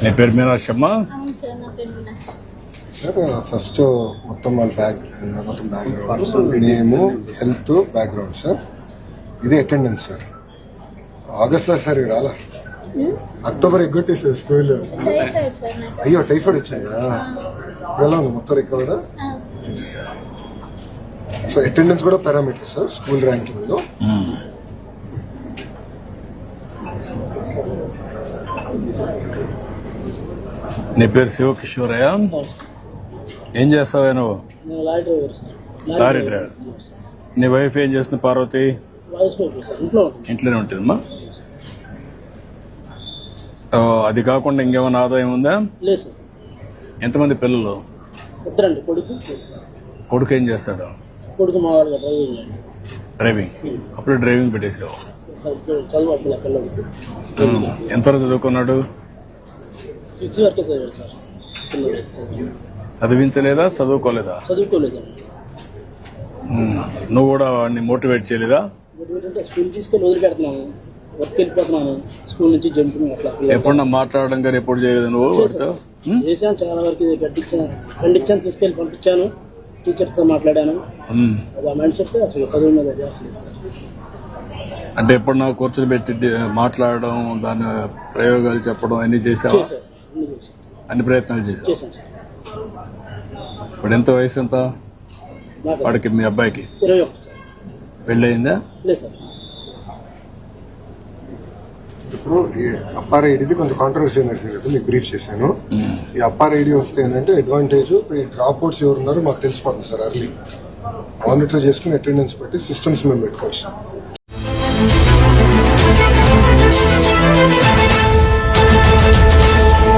నీ పేరు మీనాక్షమ్మ? అవును సార్, నా పేరు మీనాక్షి. సార్ ఫస్ట్ మొత్తం వాళ్ళ బ్యాక్గ్రౌండ్ నేము, హెల్త్ బ్యాక్గ్రౌండ్ సార్. ఇది అటెండెన్స్ సార్. ఆగస్ట్లో సార్ ఇవి రాలా, అక్టోబర్ ఎగ్గొట్టేసారు స్కూల్. టైఫాయిడ్ సార్ నాకు. అయ్యో టైఫాయిడ్ వచ్చిందా? ఇప్పుడు ఎలా ఉంది మొత్తం రికవర్? సో అటెండెన్స్ కూడా పారామీటర్ సార్ స్కూల్ ర్యాంకింగ్ లో. నీ పేరు శివకిషోరయ్య? ఏం చేస్తావా నువ్వు? Lorry driver. నీ వైఫ్ ఏం చేస్తుంది పార్వతి? ఇంట్లోనే ఉంటుందమ్మా. అది కాకుండా ఇంకేమైనా ఆదాయం ఉందా? లేదు సార్. ఎంతమంది పిల్లలు? ఇద్దరండి, కొడుకు ఏం చేస్తాడు? కొడుకు మా వాళ్ళ డ్రైవింగ్. అప్పుడు డ్రైవింగ్ పెట్టేసావు. చదువు పిల్లలకి ఎంతవరకు చదువుకున్నాడు? 5th వరకే చదివాడు సార్. చదివించలేదా, చదువుకోలేదా? చదువుకోలేదండి. నువ్వు కూడా వాడిని మోటివేట్ చేయలేదా? అంటే స్కూల్ తీసుకొని వదిలిపెడుతున్నాను, వర్క్ వెళ్ళిపోతున్నాను, స్కూల్ నుంచి జంపింగ్ అట్లా. ఎప్పుడన్నా మాట్లాడడం కానీ ఎప్పుడు చేయలేదు నువ్వు వాడితో? చేశాను చాలా వరకు. ఖండించాను, తీసుకెళ్ళి పంపించాను, టీచర్స్తో మాట్లాడాను. అది ఆ మైండ్ సెట్ అసలు చదువు మీద చేస్తలేదు సార్. అంటే ఎప్పుడు నాకు కూర్చొని పెట్టి మాట్లాడడం, దాని ప్రయోగాలు చెప్పడం అన్ని చేసావా? అన్ని ప్రయత్నాలు చేసావు. చేశాను సార్. ఇప్పుడు ఎంత వయసు ఎంత వాడికి, మీ అబ్బాయికి? 21 సార్. పెళ్ళయిందా? లేదు సార్. ఇప్పుడు ఈ అప్పార్ ఐడిది కొంచెం కాంట్రవర్సీ నడిచింది సార్, మీకు బ్రీఫ్ చేశాను. ఈ అప్పార్ ఐడి వస్తే ఏంటంటే అడ్వాంటేజ్, ఈ డ్రాప్ అవుట్స్ ఎవరు ఉన్నారో మాకు తెలిసిపోతుంది సార్. అర్లీ మానిటర్ చేసుకుని అటెండెన్స్ బట్టి సిస్టమ్స్ మేము పెట్టుకోవచ్చు.